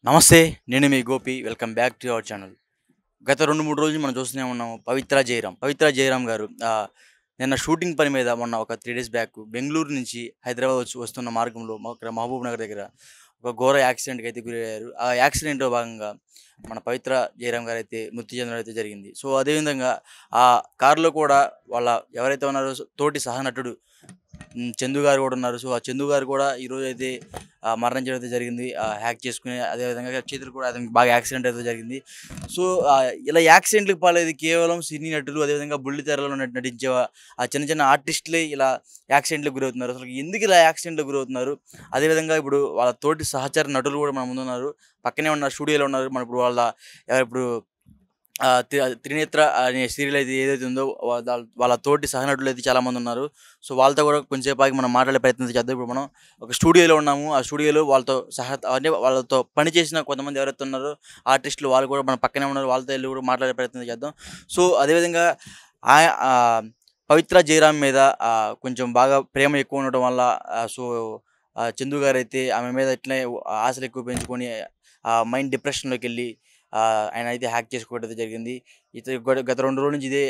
నమస్తే. నేను మీ Gopi. Welcome back to our channel. గత 2, 3 రోజులు మనం చూస్తూనే ఉన్నాము. పవిత్ర జయరామ్ గారు నిన్న షూటింగ్ పని మీద మొన్న ఒక 3 డేస్ బ్యాక్ బెంగుళూరు నుంచి హైదరాబాద్ వస్తున్న మార్గంలో ఇక్కడ మహబూబ్ నగర్ దగ్గర ఒక ఘోర యాక్సిడెంట్‌కి అయితే గురయ్యారు. ఆ యాక్సిడెంట్‌లో భాగంగా మన పవిత్ర జయరామ్ గారైతే మృతి చెందడం అయితే జరిగింది. సో, అదే విధంగా ఆ కార్‌లో కూడా వాళ్ళ ఎవరైతే ఉన్నారో తోటి సహనటుడు చందు గారు కూడా ఉన్నారు. సో, ఆ చందు గారు కూడా ఈరోజైతే మరణించడం అయితే జరిగింది. హ్యాక్ చేసుకొని అదే విధంగా చేతులు కూడా అతనికి బాగా యాక్సిడెంట్ అయితే జరిగింది. సో, ఇలా యాక్సిడెంట్‌లకి పాలయ్యేది కేవలం సినీ నటులు, అదేవిధంగా బుల్లితెరలో నటించే చిన్న చిన్న ఆర్టిస్టులే ఇలా యాక్సిడెంట్‌లకి గురవుతున్నారు. అసలు ఎందుకు ఇలా యాక్సిడెంట్‌లకి గురవుతున్నారు? అదేవిధంగా ఇప్పుడు వాళ్ళ తోటి సహచర నటులు కూడా మన ముందున్నారు. పక్కనే ఉన్న స్టూడియోలో ఉన్నారు. మన ఇప్పుడు వాళ్ళ ఇప్పుడు 'త్రినేత్ర' అనే సీరియల్ అయితే ఏదైతే ఉందో వాళ్ళ తోటి సహనటులైతే చాలామందున్నారు. సో, వాళ్ళతో కూడా కొంచెంసేపు ఆగి మనం మాట్లాడే ప్రయత్నం చేద్దాం. ఇప్పుడు మనం ఒక స్టూడియోలో ఉన్నాము. ఆ స్టూడియోలో వాళ్ళతో అంటే వాళ్ళతో పని చేసిన కొంతమంది ఎవరైతే ఉన్నారో ఆర్టిస్టులు వాళ్ళు కూడా మన పక్కనే ఉన్నారు. వాళ్ళతో ఎళ్లి కూడా మాట్లాడే ప్రయత్నం చేద్దాం. సో, అదేవిధంగా ఆయ ఆహ్, పవిత్ర జయరామ్ మీద కొంచెం బాగా ప్రేమ ఎక్కువ ఉండడం వల్ల సో, చందు గారైతే ఆమె మీద ఇట్లనే ఆశలు ఎక్కువ పెంచుకొని మైండ్ డిప్రెషన్‌లోకెళ్ళి ఆయనైతే హ్యాక్ చేసుకోవడం అయితే జరిగింది. గత 2 రోజుల నుంచి ఇదే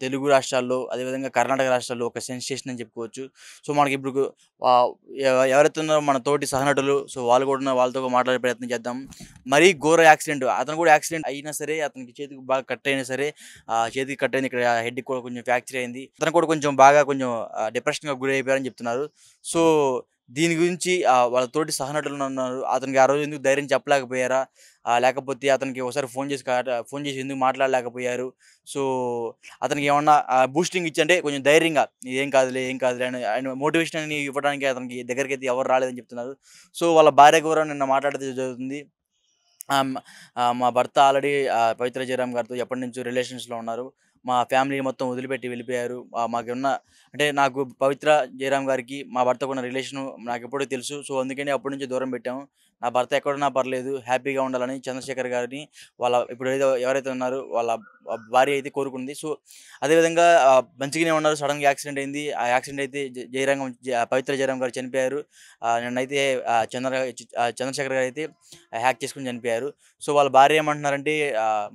తెలుగు రాష్ట్రాల్లో, అదేవిధంగా కర్ణాటక రాష్ట్రాల్లో ఒక సెన్సేషన్ అని చెప్పుకోవచ్చు. సో, మనకిప్పుడు ఆహ్, ఎవరైతే ఉన్నారో మన తోటి సహనటులు, సో, వాళ్ళు కూడా ఉన్నారు. వాళ్ళతో కూడా మాట్లాడే ప్రయత్నం చేద్దాం. మరీ ఘోర యాక్సిడెంట్. అతను కూడా యాక్సిడెంట్ అయినా సరే, అతనికి చేతికి బాగా కట్ అయినా సరే, చేతికి కట్ అయింది. ఇక్కడ హెడ్‌కి కూడా కొంచెం ఫ్రాక్చర్ అయింది. అతను కూడా కొంచెం డిప్రెషన్‌గా గురైపోయారని చెప్తున్నారు. సో, దీని గురించి వాళ్ళ తోటి సహనటులున్నారు. అతనికి ఆ రోజు ఎందుకు ధైర్యం చెప్పలేకపోయారా? లేకపోతే అతనికి ఒకసారి ఫోన్ చేసి ఎందుకు మాట్లాడలేకపోయారు? సో, అతనికి ఏమన్నా బూస్టింగ్ ఇచ్చి అంటే కొంచెం ధైర్యంగా "ఏం కాదులే, ఏం కాదులే" అని ఆయన మోటివేషన్ అని ఇవ్వడానికి అతనికి దగ్గరికైతే ఎవరు రాలేదని చెప్తున్నారు. సో, వాళ్ళ భార్య కూడా నిన్న మాట్లాడడం జరుగుతుంది. ఆహ్, హ్మ్. మా భర్త ఆల్రెడీ పవిత్ర జయరామ్ గారితో ఎప్పటినుంచో రిలేషన్స్‌లో ఉన్నారు. మా ఫ్యామిలీ మొత్తం వదిలిపెట్టి వెళ్ళిపోయారు. అంటే నాకు పవిత్ర జయరామ్ గారికి మా భర్తకున్న రిలేషను నాకెప్పుడో తెలుసు. సో, అందుకని అప్పటి నుంచి దూరం పెట్టాము. నా భర్త ఎక్కడున్నా పర్లేదు హ్యాపీగా ఉండాలని చంద్రశేఖర్ గారిని ఇప్పుడు ఎవరైతే ఉన్నారో వాళ్ళ భార్య అయితే కోరుకుంది. సో, అదేవిధంగా మంచిగానే ఉన్నారు. సడెన్‌గా యాక్సిడెంట్ అయింది. ఆ యాక్సిడెంట్ అయితే పవిత్ర జయరామ్ గారు చనిపోయారు. నిన్నైతే చంద్రశేఖర్ గారైతే హ్యాక్ చేసుకొని చనిపోయారు. సో, వాళ్ళ భార్య ఏమంటున్నారంటే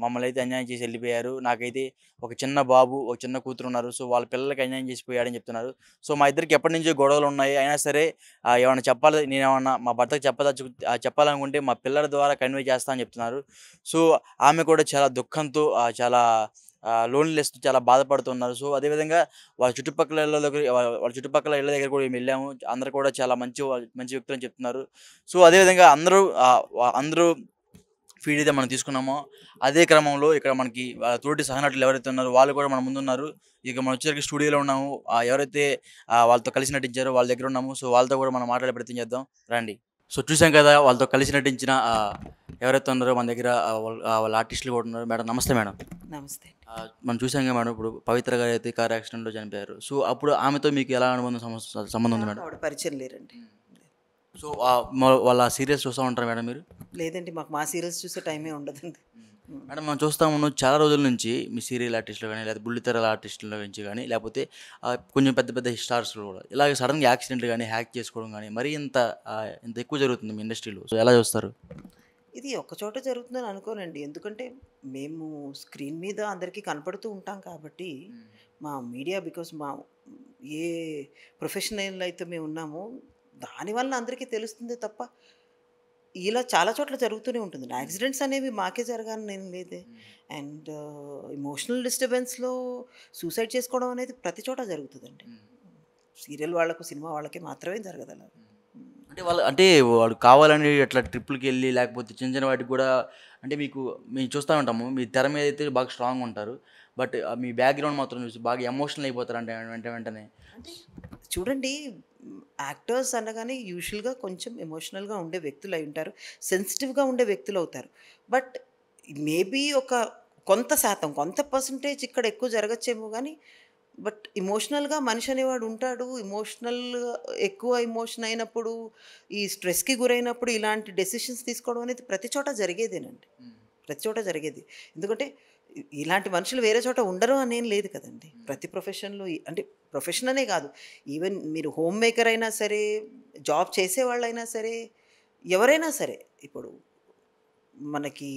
మమ్మల్ని అయితే అన్యాయం చేసి ఎళ్ళిపోయారు. నాకైతే ఒక చిన్న బాబు, ఒక చిన్న కూతురున్నారు. సో, వాళ్ళ పిల్లలకి అన్యాయం చేసి పోయాడని చెప్తున్నారు. సో, మా ఇద్దరికి ఎప్పటినుంచో గొడవలున్నాయి. అయినా సరే ఏమన్నా చెప్పాలి నేనేమన్నా మా భర్తకి చెప్పాలనుకుంటే మా పిల్లల ద్వారా కన్వే చేస్తా అని చెప్తున్నారు. సో, ఆమె కూడా చాలా దుఃఖంతో చాలా లోన్‌లీనెస్‌తో చాలా బాధపడుతున్నారు. సో, అదేవిధంగా వాళ్ళ చుట్టుపక్కల ఇళ్ళ దగ్గర కూడా వెళ్ళాము. అందరూ కూడా చాలా మంచి వ్యక్తులని చెప్తున్నారు. సో, అదేవిధంగా అందరూ ఫీడ్ అయితే మనం తీసుకున్నామో, అదే క్రమంలో ఇక్కడ మనకి తోటి సహనటులు ఎవరైతే ఉన్నారో వాళ్ళు కూడా మన ముందున్నారు. ఇక మనం వచ్చేసరికి స్టూడియోలో ఉన్నాము. ఎవరైతే వాళ్ళతో కలిసి నటించారో వాళ్ళ దగ్గర ఉన్నాము. సో, వాళ్ళతో కూడా మనం మాట్లాడే ప్రయత్నం చేద్దాం. రండి. సో, చూసాం కదా! వాళ్ళతో కలిసి నటించిన ఎవరైతే ఉన్నారో మన దగ్గర వాళ్ళ ఆర్టిస్టులు కూడా ఉన్నారు. మేడం నమస్తే మేడం. నమస్తే. మనం చూసాం కదా మేడం ఇప్పుడు పవిత్ర గారైతే కార్ యాక్సిడెంట్‌లో చనిపోయారు. సో, అప్పుడు ఆమెతో మీకు ఎలా సంబంధం ఉంది నాకు మేడం? ఆవిడ పరిచయం లేరండి. సో, వాళ్ళ సీరియల్స్ చూస్తా ఉంటారా మేడం మీరు? లేదండి, మాకు మా సీరియల్స్ చూసే టైమే ఉండదండి. హ్మ్. మేడం మనం చూస్తా ఉన్నాం చాలా రోజుల నుంచి మీ సీరియల్ ఆర్టిస్టులు గాని, లేకపోతే బుల్లితెరల ఆర్టిస్టుల నుంచి గాని, లేకపోతే కొంచెం పెద్ద పెద్ద స్టార్స్‌లో కూడా ఇలాగ సడెన్‌గా యాక్సిడెంట్లు గాని, హ్యాక్ చేసుకోవడం గాని, మరీ ఇంత ఎక్కువ జరుగుతుంది మీ ఇండస్ట్రీలో. సో, ఎలా చూస్తారు? ఇది ఒక్కచోట జరుగుతుందని అనుకోనండి. ఎందుకంటే మేము స్క్రీన్ మీద అందరికీ కనపడుతూ ఉంటాం కాబట్టి, మా మీడియా బికాస్ ఏ ప్రొఫెషనల్ అయితే మేమున్నామో దానివల్ల అందరికీ తెలుస్తుందే తప్ప, ఇలా చాలా చోట్ల జరుగుతూనే ఉంటుందండి. యాక్సిడెంట్స్ అనేవి మాకే జరగాలని ఏం లేదే. అండ్ ఎమోషనల్ డిస్టర్బెన్స్‌లో సూసైడ్ చేసుకోవడం అనేది ప్రతి చోట జరుగుతదండి. సీరియల్ వాళ్ళకు, సినిమా వాళ్ళకి మాత్రమే జరగదలా. హ్మ్. అంటే వాడు కావాలని అట్లా ట్రిప్పులకెళ్ళి లేకపోతే చిన్న చిన్న వాటికి కూడా అంటే మేము చూస్తా ఉంటాము. మీ తెర మీద అయితే బాగా స్ట్రాంగ్‌గా ఉంటారు. బట్ మీ బ్యాక్‌గ్రౌండ్ మాత్రం చూసి బాగా ఎమోషనల్ అయిపోతారంట వెంటనే. అంటే చూడండి, యాక్టర్స్ అనగానే యూజువల్‌గా కొంచెం ఎమోషనల్‌గా ఉండే వ్యక్తులై ఉంటారు. సెన్సిటివ్‌గా ఉండే వ్యక్తులవుతారు. బట్ మేబీ ఒక కొంత శాతం, కొంత పర్సెంటేజ్ ఇక్కడ ఎక్కువ జరగచ్చేమో గానీ, బట్ ఎమోషనల్‌గా మనిషి అనేవాడు ఉంటాడు. ఎక్కువ ఎమోషన్ అయినప్పుడు, ఈ స్ట్రెస్‌కి గురైనప్పుడు ఇలాంటి డెసిషన్స్ తీసుకోవడం అనేది ప్రతి చోట జరిగేదేనండి. ప్రతి చోట జరిగేది. ఎందుకంటే ఇలాంటి మనుషులు వేరే చోట ఉండరు అనేం లేదు కదండీ. ప్రతి ప్రొఫెషన్‌లో అంటే ప్రొఫెషన్ అనే కాదు. ఈవెన్ మీరు హోమ్ మేకర్ అయినా సరే, జాబ్ చేసేవాళ్ళైనా సరే, ఎవరైనా సరే ఇప్పుడు మనకి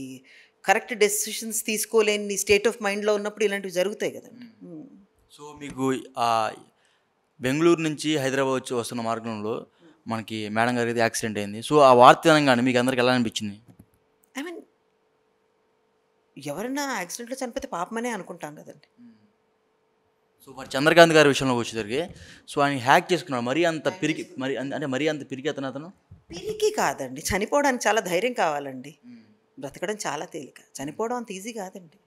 కరెక్ట్ డెసిషన్స్ తీసుకోలేని స్టేట్ ఆఫ్ మైండ్లో ఉన్నప్పుడు ఇలాంటివి జరుగుతాయి కదండి. సో మీకు బెంగళూరు నుంచి హైదరాబాద్ వచ్చి వస్తున్న మార్గంలో మనకి మేడం గారికి యాక్సిడెంట్ అయింది. సో ఆ వార్త వినంగానే మీకు అందరికి ఎలా అనిపించింది? ఐ మీన్ ఎవరైనా యాక్సిడెంట్లో చనిపోతే పాపమనే అనుకుంటాం కదండి. సో మరి చంద్రకాంత్ గారి విషయంలోకి వచ్చేసరికి సో ఆయన హ్యాక్ చేసుకున్నాడు. మరీ అంత పిరికి అంటే మరీ అంత పిరికి అతను పిరికి కాదండి, చనిపోవడానికి చాలా ధైర్యం కావాలండి. బ్రతకడం చాలా తేలిక, చనిపోవడం అంత ఈజీ కాదండి.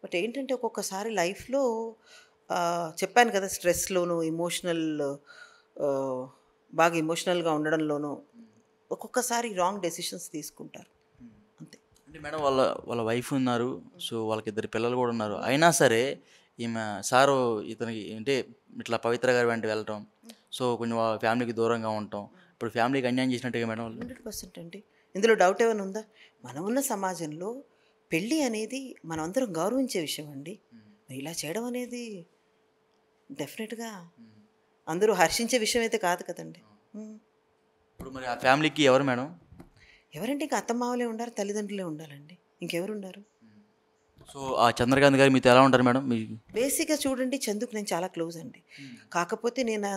బట్ ఏంటంటే ఒక్కొక్కసారి లైఫ్లో చెప్పాను కదా, స్ట్రెస్లోను ఎమోషనల్ బాగా ఎమోషనల్గా ఉండడంలోనూ ఒక్కొక్కసారి రాంగ్ డెసిషన్స్ తీసుకుంటారు అంతే. అంటే మేడం వాళ్ళ వాళ్ళ వైఫ్ ఉన్నారు. సో వాళ్ళకి 2 పిల్లలు కూడా ఉన్నారు. అయినా సరే ఈమె సారు ఇతనికి అంటే ఇట్లా పవిత్ర గారి వెంట వెళ్ళటం, సో కొంచెం వాళ్ళ ఫ్యామిలీకి దూరంగా ఉండటం, ఇప్పుడు ఫ్యామిలీకి అన్యాయం చేసినట్టుగా మేడం వాళ్ళు. 100% అండి, ఇందులో డౌట్ ఏమైనా ఉందా? మనం ఉన్న సమాజంలో పెళ్ళి అనేది మనం అందరం గౌరవించే విషయం అండి. మరి ఇలా చేయడం అనేది డెఫినెట్గా అందరూ హర్షించే విషయం అయితే కాదు కదండి. ఇప్పుడు మరి ఆ ఫ్యామిలీకి ఎవరు మేడం? ఎవరంటే ఇంకా అత్తమావలే ఉండాలి, తల్లిదండ్రులే ఉండాలండి, ఇంకెవరు ఉన్నారు? సో ఆ చంద్రకాంత్ గారు మీతో ఎలా ఉంటారు మేడం? మీ బేసిక్గా చూడండి, చందుకు నేను చాలా క్లోజ్ అండి. కాకపోతే నేను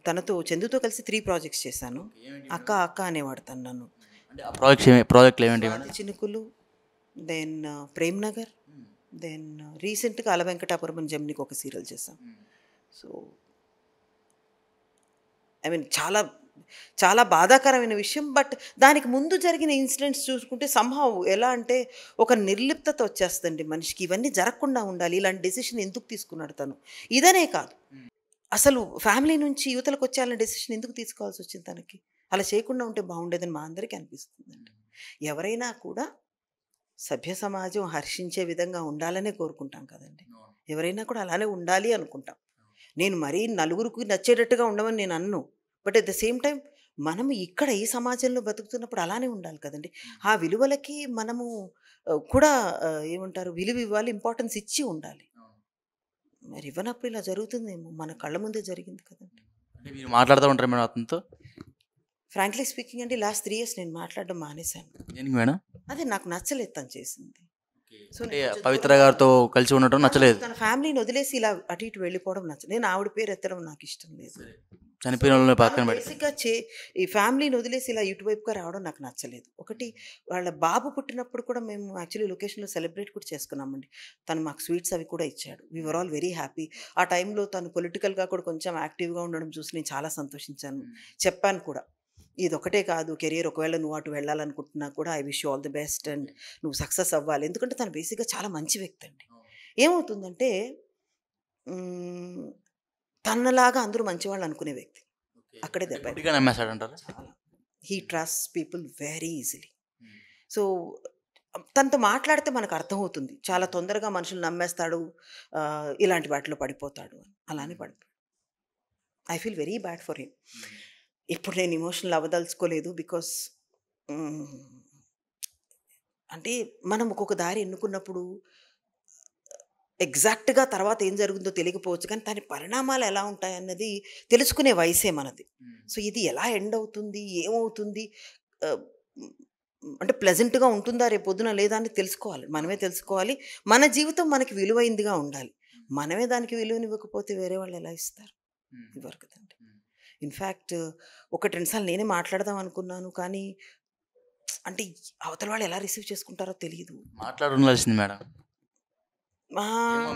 తనతో చందుతో కలిసి 3 ప్రాజెక్ట్స్ చేశాను. అక్క అక్క అనేవాడు తను నన్ను. అంటే ఆ ప్రాజెక్టులు ఏమేంటి మేడం? చినుకులు, దెన్ ప్రేమ్ నగర్, దెన్ రీసెంట్గా అల వెంకటాపురం జమ్నికి ఒక సీరియల్ చేశాం. సో ఐ మీన్ చాలా చాలా బాధాకరమైన విషయం. బట్ దానికి ముందు జరిగిన ఇన్సిడెంట్స్ చూసుకుంటే సంహవ్ ఎలా అంటే ఒక నిర్లిప్తత వచ్చేస్తుందండి మనిషికి. ఇవన్నీ జరగకుండా ఉండాలి, ఇలాంటి డెసిషన్ ఎందుకు తీసుకున్నాడు తను, ఇదనే కాదు అసలు ఫ్యామిలీ నుంచి యువతలకు వచ్చేయాలన్న డెసిషన్ ఎందుకు తీసుకోవాల్సి వచ్చింది తనకి. అలా చేయకుండా ఉంటే బాగుండేదని మా అందరికీ అనిపిస్తుందండి. ఎవరైనా కూడా సభ్య సమాజం హర్షించే విధంగా ఉండాలనే కోరుకుంటాం కదండి. ఎవరైనా కూడా అలానే ఉండాలి అనుకుంటాం. నేను మరీ నలుగురికి నచ్చేటట్టుగా ఉండమని నేను అన్ను. But at the same time మనము ఇక్కడ ఈ సమాజంలో బతుకుతున్నప్పుడు అలానే ఉండాలి కదండి. ఆ విలువలకి మనము కూడా ఏమంటారు, విలువ ఇవ్వాలి, ఇంపార్టెన్స్ ఇచ్చి ఉండాలి. మరి ఇవ్వనప్పుడు ఇలా జరుగుతుందేమో, మన కళ్ళ ముందే జరిగింది కదండి. అంటే మీరు మాట్లాడుతూ ఉంటారు మేడం అతనితో? ఫ్రాంక్లీ స్పీకింగ్ అండి, లాస్ట్ 3 years నేను మాట్లాడడం మానేశాను. దేనికి మేడం? అదే నాకు నచ్చలేదు తను చేసింది. సో అంటే పవిత్ర గారితో కలిసి ఉండటం నచ్చలేదు. తన ఫ్యామిలీని వదిలేసి ఇలా అటు ఇటు వెళ్ళిపోవడం నచ్చలేదు. నేను ఆవిడ పేరు ఎత్తడం నాకు ఇష్టం లేదు. చనిపోయిన వాళ్ళని పక్కన పెట్టి బేసిక్గా ఈ ఫ్యామిలీని వదిలేసి ఇలా ఇటువైపుగా రావడం నాకు నచ్చలేదు. ఒకటి, వాళ్ళ బాబు పుట్టినప్పుడు కూడా మేము యాక్చువల్లీ లొకేషన్లో సెలబ్రేట్ కూడా చేసుకున్నామండి. తను మాకు స్వీట్స్ అవి కూడా ఇచ్చాడు. We were all very happy. ఆ టైంలో తను పొలిటికల్గా కూడా కొంచెం యాక్టివ్గా ఉండడం చూసి నేను చాలా సంతోషించాను. చెప్పాను కూడా, ఇది ఒకటే కాదు కెరియర్, ఒకవేళ నువ్వు అటు వెళ్ళాలనుకుంటున్నా కూడా I wish you all the best and నువ్వు సక్సెస్ అవ్వాలి. ఎందుకంటే తను బేసిక్గా చాలా మంచి వ్యక్తి అండి. ఏమవుతుందంటే తనలాగా అందరూ మంచివాళ్ళు అనుకునే వ్యక్తి. అక్కడే దెబ్బ. నమ్మేశాడంటారా? He trust people very easily. So తనతో మాట్లాడితే మనకు అర్థమవుతుంది, చాలా తొందరగా మనుషులు నమ్మేస్తాడు, ఇలాంటి వాటిలో పడిపోతాడు అని. అలానే పడిపోయాడు. I feel very bad for him. ఇప్పుడు నేను ఎమోషనల్ అవ్వదలుచుకోలేదు. బికాస్ అంటే మనం ఒక్కొక్క దారి ఎన్నుకున్నప్పుడు ఎగ్జాక్ట్గా తర్వాత ఏం జరుగుతుందో తెలియకపోవచ్చు, కానీ దాని పరిణామాలు ఎలా ఉంటాయన్నది తెలుసుకునే వయసే మనది. సో ఇది ఎలా ఎండ్ అవుతుంది, ఏమవుతుంది, అంటే ప్లెజెంట్గా ఉంటుందా రేపు పొద్దున లేదా అని తెలుసుకోవాలి, మనమే తెలుసుకోవాలి. మన జీవితం మనకి విలువైందిగా ఉండాలి. మనమే దానికి విలువనివ్వకపోతే వేరే వాళ్ళు ఎలా ఇస్తారు? ఇవ్వరు కదండి. ఇన్ఫ్యాక్ట్ 1-2 సార్లు నేనే మాట్లాడదాం అనుకున్నాను, కానీ అంటే అవతల వాళ్ళు ఎలా రిసీవ్ చేసుకుంటారో తెలియదు. మాట్లాడాల్సింది మేడం,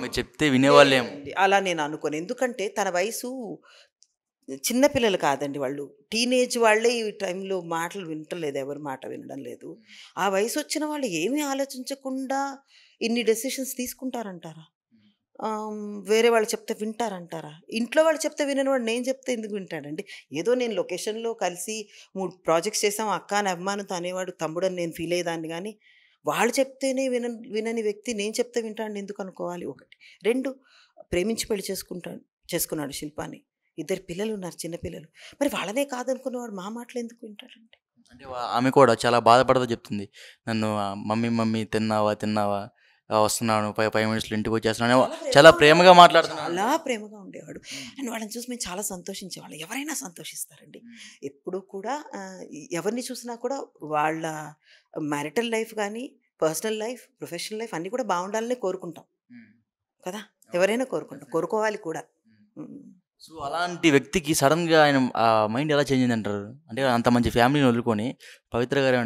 మీరు చెప్తే వినేవాళ్ళేమో. అలా నేను అనుకోను. ఎందుకంటే తన వయసు చిన్నపిల్లలు కాదండి, వాళ్ళు టీనేజ్ వాళ్ళే. ఈ టైంలో మాటలు వింటలేదు, ఎవరి మాట వినడం లేదు. ఆ వయసు వచ్చిన వాళ్ళు ఏమీ ఆలోచించకుండా ఇన్ని డెసిషన్స్ తీసుకుంటారంటారా? వేరే వాళ్ళు చెప్తే వింటారంటారా? ఇంట్లో వాళ్ళు చెప్తే వినని వాడు నేను చెప్తే ఎందుకు వింటాడండి? ఏదో నేను లొకేషన్లో కలిసి 3 ప్రాజెక్ట్స్ చేసాం, అక్క అని అభిమానంతో అనేవాడు, తమ్ముడని నేను ఫీల్ అయ్యేదాన్ని. కానీ వాళ్ళు చెప్తేనే వినని వ్యక్తి నేను చెప్తే వింటాడని ఎందుకు అనుకోవాలి? 1. 2, ప్రేమించి పెళ్లి చేసుకున్నాడు శిల్పాని. 2 పిల్లలు ఉన్నారు, చిన్నపిల్లలు. మరి వాళ్ళనే కాదనుకున్నవాడు మా మాటలు ఎందుకు వింటాడండి? అంటే ఆమె కూడా చాలా బాధపడతా చెప్తుంది, నన్ను మమ్మీ మమ్మీ తిన్నావా తిన్నావా, వస్తున్నాను 5 మినిట్స్‌లో ఇంటికి వచ్చేస్తున్నాను చాలా చాలా ప్రేమగా ప్రేమగా ఉండేవాడు. మాట్లాడుతున్నాను. చాలా ప్రేమగా ఉండేవాడు. అండ్ వాళ్ళని చూసి మేము చాలా సంతోషించేవాళ్ళం. ఎవరైనా సంతోషిస్తారండి. ఎప్పుడూ కూడా ఎవరిని చూసినా కూడా వాళ్ళ మ్యారిటల్ లైఫ్ గానీ, పర్సనల్ లైఫ్, ప్రొఫెషనల్ లైఫ్ అన్నీ కూడా బావుండాలనే కోరుకుంటాం కదా! ఎవరైనా కోరుకుంటాం. కోరుకోవాలి కూడా. హ్మ్. సో, అలాంటి వ్యక్తికి సడెన్‌గా ఆయన మైండ్ ఎలా చేంజ్ అయిందంటారు? అంటే అంత మంచి ఫ్యామిలీని వదులుకొని పవిత్ర గారు